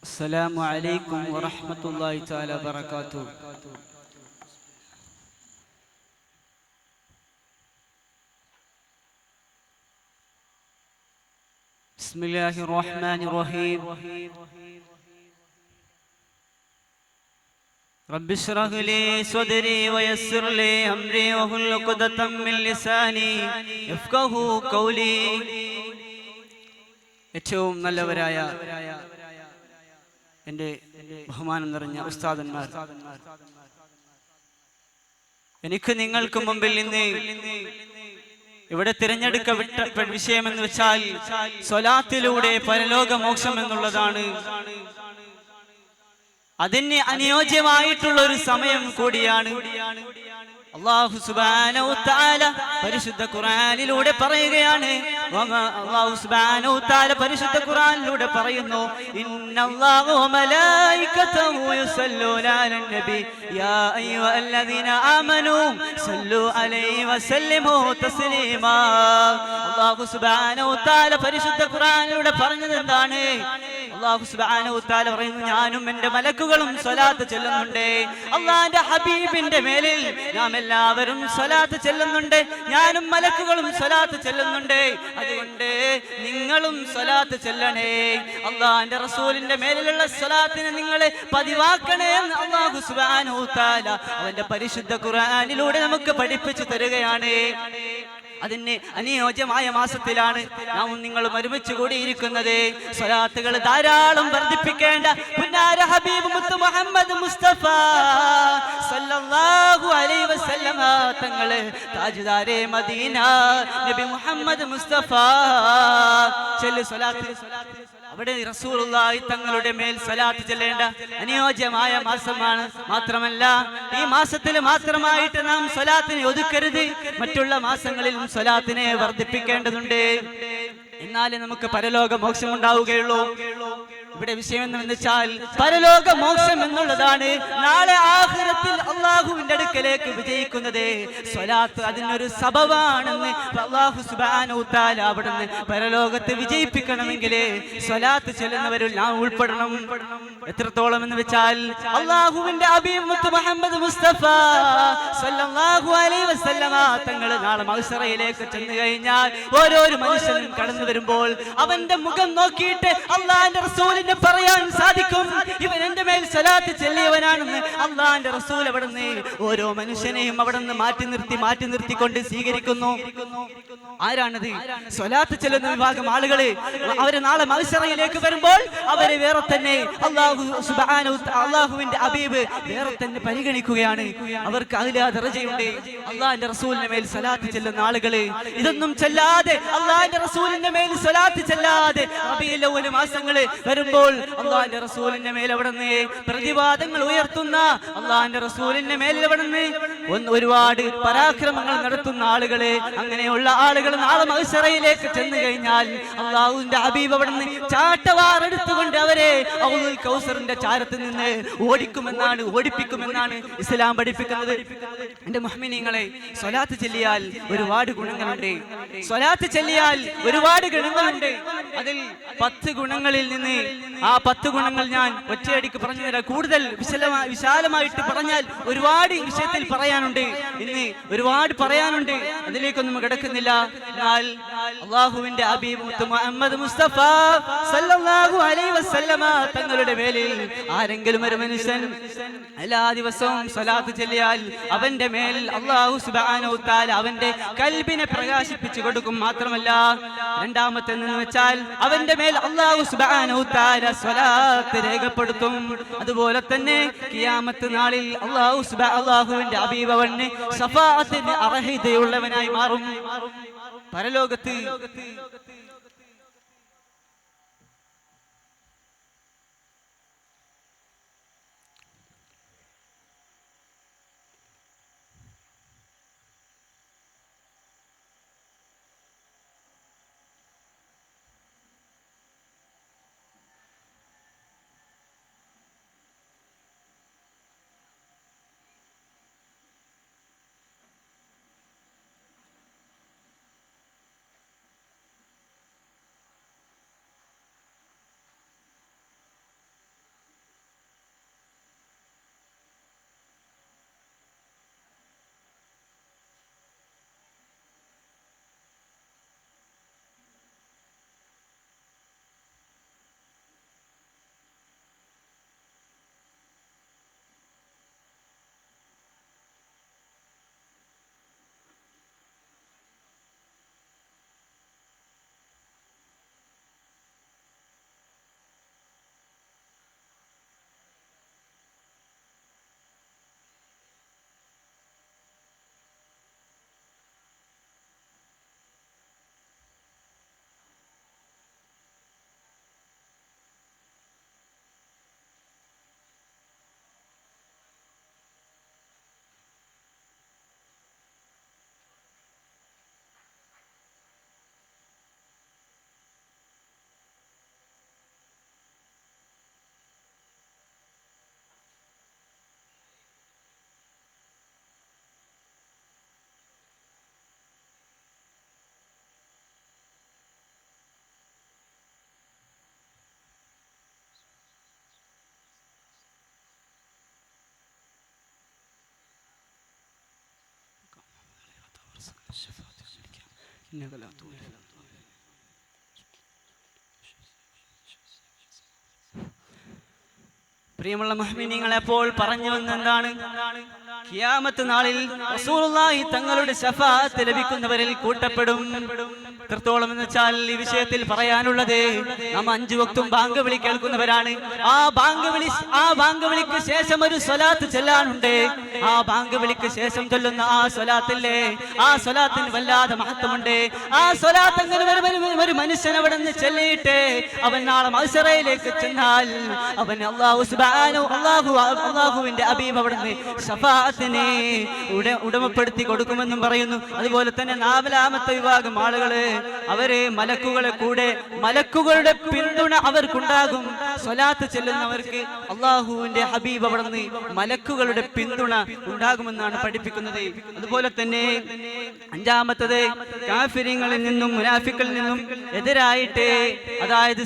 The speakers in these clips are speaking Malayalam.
السلام عليكم ورحمة الله تعالى وبركاته. بسم الله الرحمن الرحيم. رب اشرح لي صدري ويسر لي أمري واحلل عقدة من لساني يفقهوا قولي. ഏറ്റവും നല്ലവരായ എൻ്റെ ബഹുമാനം നിറഞ്ഞ ഉസ്താദന്മാർ, എനിക്ക് നിങ്ങൾക്ക് മുമ്പിൽ ഇന്ന് ഇവിടെ തിരഞ്ഞെടുക്കപ്പെട്ട വിഷയമെന്ന് വെച്ചാൽ സ്വലാത്തിലൂടെ പരലോകമോക്ഷം എന്നുള്ളതാണ്. അതിന് അനുയോജ്യമായിട്ടുള്ള ഒരു സമയം കൂടിയാണ്. അല്ലാഹു സുബ്ഹാനഹു വ തആല പരിശുദ്ധ ഖുർആനിലൂടെ പറയുകയാണ്. അല്ലാഹു സുബ്ഹാനഹു വ തആല പരിശുദ്ധ ഖുർആനിലൂടെ പറയുന്നു, ഇന്നല്ലാഹു വ മലായികതഹു യുസല്ലൂന അലൻ നബി യാ അയ്യുഹല്ലദീന ആമനൂ സല്ലു അലൈഹി വസല്ലിമു തസ്ലീമാ. അല്ലാഹു സുബ്ഹാനഹു വ തആല പരിശുദ്ധ ഖുർആനിലൂടെ പറഞ്ഞത് എന്താണ്? അല്ലാഹു സുബ്ഹാനഹു വ തആല പറയുന്നു, ഞാനും എൻ്റെ മലക്കുകളും സ്വലാത്ത് ചൊല്ലുന്നുണ്ട്. അല്ലാഹുവിന്റെ ഹബീബിന്റെ മേലിൽ നാം എല്ലാവരും സ്വലാത്ത് ചൊല്ലുന്നുണ്ട്. ഞാനും മലക്കുകളും സ്വലാത്ത് ചൊല്ലുന്നുണ്ട്. അതുകൊണ്ട് നിങ്ങളും സ്വലാത്ത് ചൊല്ലണേ. അല്ലാഹുവിന്റെ റസൂലിന്റെ മേലിലുള്ള സ്വലാത്തിനെ നിങ്ങൾ പതിവാക്കണേ എന്ന് അല്ലാഹു സുബ്ഹാനഹു വ തആല അവന്റെ പരിശുദ്ധ ഖുർആനിലൂടെ നമുക്ക് പഠിപ്പിച്ചു തരികയാണ്. അതിന് അനുയോജ്യമായ മാസത്തിലാണ് നാം നിങ്ങളും ഒരുമിച്ച് കൂടിയിരിക്കുന്നത്. സ്വലാത്തുകൾ ധാരാളം വർദ്ധിപ്പിക്കേണ്ട പുന്നാര ഹബീബ് മുത്ത് മുഹമ്മദ് മുസ്തഫ സല്ലല്ലാഹു അലൈഹി വസല്ലമ തങ്ങളെ താജ്ദാരെ മദീന നബി മുഹമ്മദ് മുസ്തഫ സ്വലാത്ത് അവിടെ റസൂലുള്ളാഹി തങ്ങളുടെ മേൽ സ്വലാത്ത് ചൊല്ലേണ്ട അനുയോജ്യമായ മാസമാണ്. മാത്രമല്ല, ഈ മാസത്തിൽ മാത്രമായിട്ട് നാം സ്വലാത്തിനെ ഒതുക്കരുത്. മറ്റുള്ള മാസങ്ങളിലും സ്വലാത്തിനെ വർദ്ധിപ്പിക്കേണ്ടതുണ്ട്. എന്നാലേ നമുക്ക് പരലോക മോക്ഷം ഉണ്ടാവുകയുള്ളൂ. ഇവിടെ വിഷയം എന്ന് വെച്ചാൽ പരലോക മോക്ഷം എന്നുള്ളതാണ്. നാളെ ആഖിറത്തിൽ അല്ലാഹുവിന്റെ അടുക്കലേക്ക് വിജയിക്കുന്നത് സ്വലാത്ത് അതിനൊരു സബബാണെന്ന് അല്ലാഹു സുബ്ഹാനഹു വ തആല അവിടുന്ന് പരലോകത്തെ വിജയിപ്പിക്കണമെങ്കിൽ സ്വലാത്ത് ചൊല്ലുന്നവരിൽ നാം ഉൾപ്പെടണം. എത്രത്തോളം എന്ന് വെച്ചാൽ അല്ലാഹുവിന്റെ ഹബീബ് മുത്ത് മുഹമ്മദ് മുസ്തഫ സല്ലല്ലാഹു അലൈഹി വസല്ലമ തങ്ങൾ നാളെ മഹ്ശറയിലേക്ക് ചെന്ന് കഴിഞ്ഞാൽ ഓരോരു മനുഷ്യനും കടന്നു വരുമ്പോൾ അവന്റെ മുഖം നോക്കിയിട്ട് അല്ലാഹുവിന്റെ റസൂലിന് പറയാൻ സാധിക്കും, ഇവൻ എന്റെ മേൽ സ്വലാത്ത് ചൊല്ലിയവനാണെന്ന്. അല്ലാഹുവിന്റെ റസൂൽ അവിടുന്ന് ഓരോ മനുഷ്യനെയും അവിടുന്ന് മാറ്റി നിർത്തിക്കൊണ്ട് സ്വീകരിക്കുന്നു. ആരാണത്? സ്വലാത്ത് ചൊല്ലുന്ന വിഭാഗം ആളുകള്. അവര് നാളെ മഹ്ശറയിലേക്ക് വരുമ്പോൾ അവര് വേറെ തന്നെ അല്ലാഹുവിന്റെ ഹബീബ് വേറെ തന്നെ പരിഗണിക്കുകയാണ്. അവർക്ക് അഹ്ലാ ദറജയുണ്ട്. അല്ലാഹുവിന്റെ റസൂലിന്റെ മേൽ സ്വലാത്ത് ചെല്ലുന്ന ആളുകള് ഇതൊന്നും ചെല്ലാതെ, അല്ലാഹുവിന്റെ റസൂലിന്റെ മേൽ സ്വലാത്ത് ചെല്ലാതെ റബീഉൽ അവ്വൽ മാസങ്ങള് വരുമ്പോൾ അല്ലാഹുവിന്റെ റസൂലിന്റെ മേൽ അവിടുന്ന് പ്രതിവാദങ്ങൾ ഉയർത്തുന്ന, അല്ലാഹുവിന്റെ റസൂലിന്റെ മേൽ അവിടുന്ന് ഒരുപാട് പരാക്രമങ്ങൾ നടത്തുന്ന ആളുകളെ, അങ്ങനെയുള്ള ആളുകൾ നാളെ മഹ്ശറയിലേക്ക് ചെന്ന് കഴിഞ്ഞാൽ അല്ലാഹുവിന്റെ ഹബീബ് അവിടുന്ന് ചാട്ടവാറെടുത്തുകൊണ്ട് അവരെ ഔദുൽ കൗസറിന്റെ ചാരത്ത് നിന്ന് ഓടിപ്പിക്കുമെന്നാണ് ഇസ്ലാം പഠിപ്പിക്കുന്നത്. എന്റെ മുഅ്മിനീങ്ങളെ, സ്വലാത്ത് ചൊല്ലിയാൽ ഒരുപാട് ഗുണങ്ങളുണ്ട്. സ്വലാത്ത് ചൊല്ലിയാൽ ഒരുപാട് ഗുണങ്ങളുണ്ട്. അതിൽ 10 ഗുണങ്ങളിൽ നിന്ന് ആ 10 ഗുണങ്ങൾ ഞാൻ ഒറ്റയടിക്ക് പറഞ്ഞു തരാം. കൂടുതൽ വിശാലമായിട്ട് പറഞ്ഞാൽ ഒരുപാട് വിഷയത്തിൽ പറയാനുണ്ട്. ഇന്ന് ഒരുപാട് പറയാനുണ്ട്, അതിലേക്കൊന്നും കിടക്കുന്നില്ല. എന്നാൽ അല്ലാഹുവിന്റെ ഹബീബ് മുത്ത് മുഹമ്മദ് മുസ്തഫ സല്ലല്ലാഹു അലൈഹി വസല്ലമ തങ്ങളുടെ മേലിൽ ആരെങ്കിലും ഒരു മനുഷ്യൻ എല്ലാ ദിവസവും സ്വലാത്ത് ചൊല്ലിയാൽ അവന്റെ മേൽ അല്ലാഹു സുബ്ഹാനഹു വ തആല അവന്റെ കൽബിനെ പ്രകാശിപ്പിച്ചു കൊടുക്കും. മാത്രമല്ല, രണ്ടാമത്തെ എന്ന് വെച്ചാൽ അവന്റെ മേൽ അല്ലാഹു സുബ്ഹാനഹു വ തആല സ്വലാത്ത് രേഖപ്പെടുത്തും. അതുപോലെ തന്നെ ഖിയാമത്ത് നാളിൽ അല്ലാഹുവിന്റെ ഹബീബ് അവന് ശഫാഅത്തിന് അർഹതയുള്ളവനായി മാറും. പരലോകത്ത് പ്രിയമുള്ള മുഅ്മിനീങ്ങളെ, അപ്പോൾ പറഞ്ഞു വന്നെന്താണ്? ഖിയാമത്ത് നാളിൽ റസൂലുള്ളാഹി തങ്ങളുടെ ശഫാഅത്ത് ലഭിക്കുന്നവരിൽ കൂട്ടപ്പെടും. എത്രത്തോളം എന്ന് വെച്ചാൽ ഈ വിഷയത്തിൽ പറയാനുള്ളത്, നാം 5 വക്തും ബാങ്ക് വിളി കേൾക്കുന്നവരാണ്. ആ ബാങ്ക് വിളിക്ക് ശേഷം ഒരു സ്വലാത്ത് ചൊല്ലാനുണ്ട്. ആ ബാങ്ക് വിളിക്ക് ശേഷം ചൊല്ലുന്ന ആ സ്വലാത്തില്ലേ, ആ സ്വലാത്തിന് വല്ലാതെ മഹത്വമുണ്ട്. ആ സ്വലാത്ത് അങ്ങനെ ഒരു മനുഷ്യൻ അവിടെ നിന്ന് ചൊല്ലിയിട്ട് അവൻ നാളെ മഹ്ശറയിലേക്ക് ചെന്നാൽ അവൻ അല്ലാഹുവിന്റെ ഹബീബ് അവിടുന്ന് ശഫാഅത്തിനെ ഉടമപ്പെടുത്തി കൊടുക്കുമെന്നും പറയുന്നു. അതുപോലെ തന്നെ 4ാമത്തെ വിഭാഗം ആളുകള്, അവര് മലക്കുകളുടെ പിന്തുണ അവർക്കുണ്ടാകും. സ്വലാത്ത് ചെല്ലുന്നവർക്ക് അല്ലാഹുവിന്റെ ഹബീബ് അവിടുന്ന് മലക്കുകളുടെ പിന്തുണ ഉണ്ടാകുമെന്നാണ് പഠിപ്പിക്കുന്നത്. അതുപോലെ തന്നെ 5ാമത്തത്, കാഫിരിങ്ങളിൽ നിന്നും മുനാഫിക്കിൽ നിന്നും എതിരായിട്ട്, അതായത്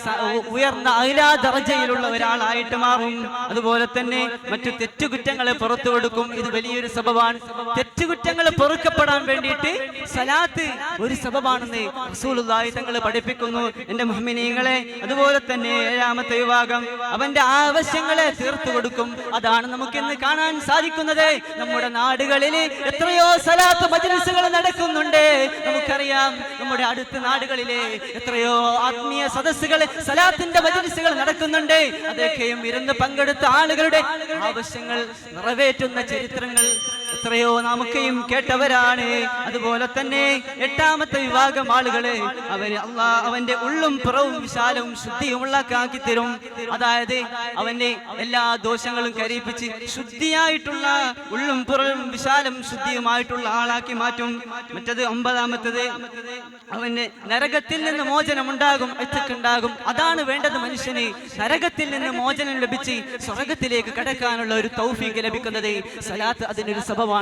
ഉയർന്ന അഅ്ലാ ദറജയിലുള്ള ഒരാളായിട്ട് മാറും. അതുപോലെ തന്നെ മറ്റു തെറ്റുകുറ്റങ്ങളെ പുറത്തു കൊടുക്കും. ഇത് വലിയൊരു സബബാണ്. തെറ്റുകുറ്റങ്ങൾ പൊറുക്കപ്പെടാൻ വേണ്ടിയിട്ട് സലാത്ത് ഒരു സബബാണെന്ന് റസൂലുള്ളാഹി തങ്ങൾ പഠിപ്പിക്കുന്നു. എന്റെ മുഅ്മിനീങ്ങളെ, അതുപോലെ തന്നെ 7ാമത്തെ വിഭാഗം അവന്റെ ആവശ്യങ്ങളെ തീർത്തു കൊടുക്കും. അതാണ് നമുക്കിന്ന് കാണാൻ സാധിക്കുന്നത്. നമ്മുടെ നാടുകളിൽ എത്രയോ സലാത്ത് മജ്‌ലിസുകൾ നടക്കുന്നുണ്ട്. നമുക്കറിയാം, നമ്മുടെ അടുത്ത നാടുകളിലെ എത്രയോ ആത്മീയ സദസ്സുകൾ, സലാത്തിന്റെ മജ്‌ലിസുകൾ നടക്കുന്നുണ്ട്. അതൊക്കെയും ഇരുന്ന് പങ്കെടുത്ത ആളുകളുടെ ആവശ്യങ്ങൾ നിറവേറ്റുന്ന ചരിത്രങ്ങൾ എത്രയോ നമുക്കെയും കേട്ടവരാണ്. അതുപോലെ തന്നെ 8ാമത്തെ വിഭാഗം ആളുകള്, അവന്റെ ഉള്ളും പുറവും വിശാലവും ശുദ്ധിയുമുള്ളാക്കി തരും. അതായത് അവന്റെ എല്ലാ ദോഷങ്ങളും കരിപ്പിച്ച് ശുദ്ധിയായിട്ടുള്ള ഉള്ളും പുറവും വിശാലവും ശുദ്ധിയുമായിട്ടുള്ള ആളാക്കി മാറ്റും. മറ്റത് 9ാമത്തത്, അവന് നരകത്തിൽ നിന്ന് മോചനമുണ്ടാകും, ഉണ്ടാകും. അതാണ് വേണ്ടത് മനുഷ്യന്. നരകത്തിൽ നിന്ന് മോചനം ലഭിച്ച് സ്വർഗത്തിലേക്ക് കടക്കാനുള്ള ഒരു തൗഫീഖ് ലഭിക്കുന്നത് സലാത്ത് അതിനൊരു സബബാണെന്ന്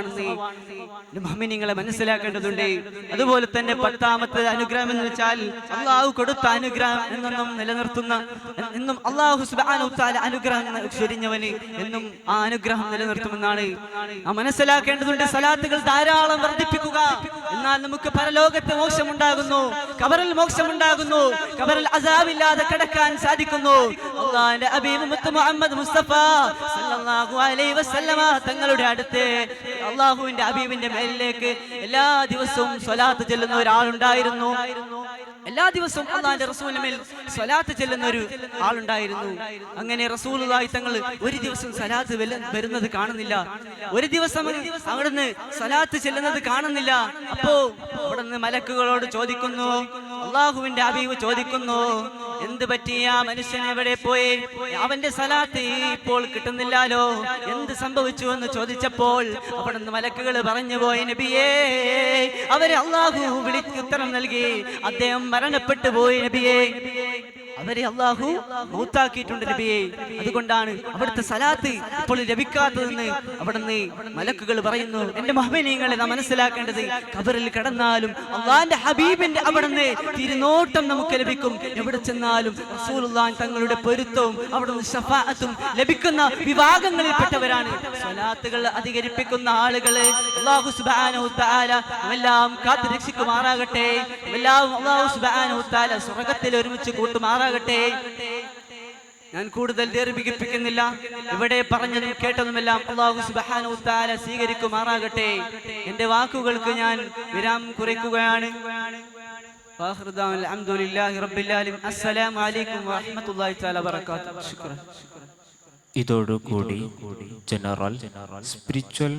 മുഅ്മിനീങ്ങളെ മനസ്സിലാക്കേണ്ടതുണ്ട്. അതുപോലെ തന്നെ 10ാമത്തെ അനുഗ്രഹം എന്ന് വെച്ചാൽ അള്ളാഹു കൊടുത്ത അനുഗ്രഹം എന്നും നിലനിർത്തുന്ന, എന്നും അള്ളാഹു സുബ്ഹാനഹു വതആല അനുഗ്രഹം ചൊരിഞ്ഞവന് എന്നും ആ അനുഗ്രഹം നിലനിർത്തുമെന്നാണ് നാം മനസ്സിലാക്കേണ്ടതുണ്ട്. സലാത്തുകൾ ധാരാളം വർദ്ധിപ്പിക്കുക. എന്നാൽ നമുക്ക് പരലോകത്ത് മോക്ഷമുണ്ടാകുന്നു, ഖബറിൽ മോക്ഷമുണ്ടാകുന്നു, ഖബറിൽ അസാബില്ലാതെ കടക്കാൻ സാധിക്കുന്നു. അല്ലാഹുവിന്റെ ഹബീബ് മുഹമ്മദ് മുസ്തഫ സല്ലല്ലാഹു അലൈഹി വസല്ലമ തങ്ങളുടെ അടുത്ത് അല്ലാഹുവിന്റെ ഹബീബിന്റെ മേലിലേക്ക് എല്ലാ ദിവസവും സ്വലാത്ത് ചൊല്ലുന്ന ഒരാളുണ്ടായിരുന്നു. എല്ലാ ദിവസവും അല്ലാഹുവിന്റെ റസൂലിന്റെ മേൽ സ്വലാത്ത് ചെല്ലുന്ന ഒരു ആളുണ്ടായിരുന്നു. അങ്ങനെ റസൂലുള്ളാഹി തങ്ങൾ ഒരു ദിവസം സ്വലാത്ത് വരുന്നത് കാണുന്നില്ല, ഒരു ദിവസം അവിടുന്ന് സ്വലാത്ത് ചെല്ലുന്നത് കാണുന്നില്ല. അപ്പോ അവിടുന്ന് മലക്കുകളോട് ചോദിക്കുന്നു, അല്ലാഹുവിന്റെ ഹബീബ് ചോദിക്കുന്നു, എന്ത് പറ്റിയ മനുഷ്യൻ എവിടെ പോയി? അവന്റെ സ്വലാത്ത് ഇപ്പോൾ കിട്ടുന്നില്ലല്ലോ, എന്ത് സംഭവിച്ചു എന്ന് ചോദിച്ചപ്പോൾ അവിടുന്ന് മലക്കുകൾ പറഞ്ഞു പോയി, നബിയേ, അവരെ അല്ലാഹു വിളിച്ച് ഉത്തരം നൽകി, അദ്ദേഹം മരണപ്പെട്ടു പോയി നബിയേ, അവരെ അല്ലാഹു മൗത്താക്കിയിട്ടുണ്ട് നബിയേ. അതുകൊണ്ടാണ് അവിടുത്തെ സലാത്ത് ഇപ്പോൾ ലഭിക്കാത്തതെന്ന് അവിടുന്ന് മലക്കുകൾ പറയുന്നു. എന്റെ മുഅ്മിനീങ്ങളെ, നാം മനസ്സിലാക്കേണ്ടത്, ഖബറിൽ കടന്നാലും അല്ലാഹുവിന്റെ ഹബീബിന്റെ അവിടുന്ന് തിരുനോട്ടം നമുക്ക് ലഭിക്കും. എവിടെ ചെന്നാലും റസൂലുള്ളാഹി തങ്ങളുടെ പൊരുത്തവും അവിടുന്ന് ശഫാഅത്തും ലഭിക്കുന്ന വിഭാഗങ്ങളിൽപ്പെട്ടവരാണ് സ്വലാത്തുകൾ അധികരിപ്പിക്കുന്ന ആളുകള്. അല്ലാഹു സുബ്ഹാനഹു വതആല എല്ലാം കാത്തു രക്ഷിക്കുമാറാകട്ടെ. എല്ലാം അല്ലാഹു സുബ്ഹാനഹു വതആല സ്വർഗ്ഗത്തിൽ ഒരുമിച്ച് കൂട്ടുമാറാകട്ടെ. ഞാൻ കൂടുതൽ ദീർഘിപ്പിക്കുന്നില്ല. ഇവിടെ പറഞ്ഞതും കേട്ടതുമെല്ലാം അല്ലാഹു സുബ്ഹാനഹു വതആല സ്വീകരിക്കുമാറാകട്ടെ. എന്റെ വാക്കുകൾക്ക് ഞാൻ വിരാമം കുറിക്കുകയാണ്. അൽഹംദുലില്ലാഹി റബ്ബിൽ ആലമീൻ. അസ്സലാമു അലൈക്കും വറഹ്മത്തുള്ളാഹി തആല വബറകാതുഹു. ശുക്രാൻ. ഇതോടുകൂടി ജനറൽ സ്പിരിച്വൽ